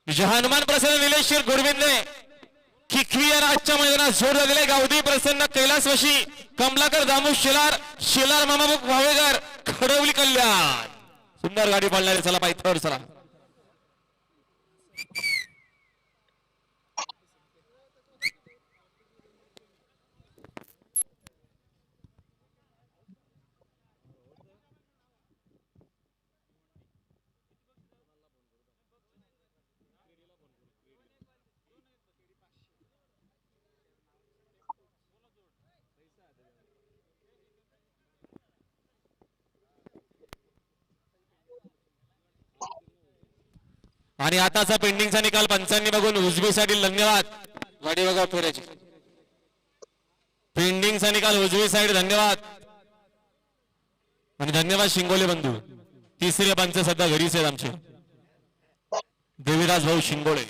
हनुमान प्रसन्न निलेश्वर गोडविंदे खिखवी या आजच्या मैदानात जोर झालेले गावदी प्रसन्न कैलासवशी कमलाकर दामू शिलार मामाबुक भावेकर खडवली कल्याण सुंदर गाडी पळणारे चला पाय थर्ड चला आणि आताचा पेंडिंगचा निकाल पंचांनी बघून उजवीसाठी धन्यवाद गाडी बघा फेरायची पेंडिंगचा निकाल उजवी साइड धन्यवाद आणि धन्यवाद शिंगोले बंधू तिसरे पंच सध्या घरीच आहेत आमचे देवीराज भाऊ शिंगोळे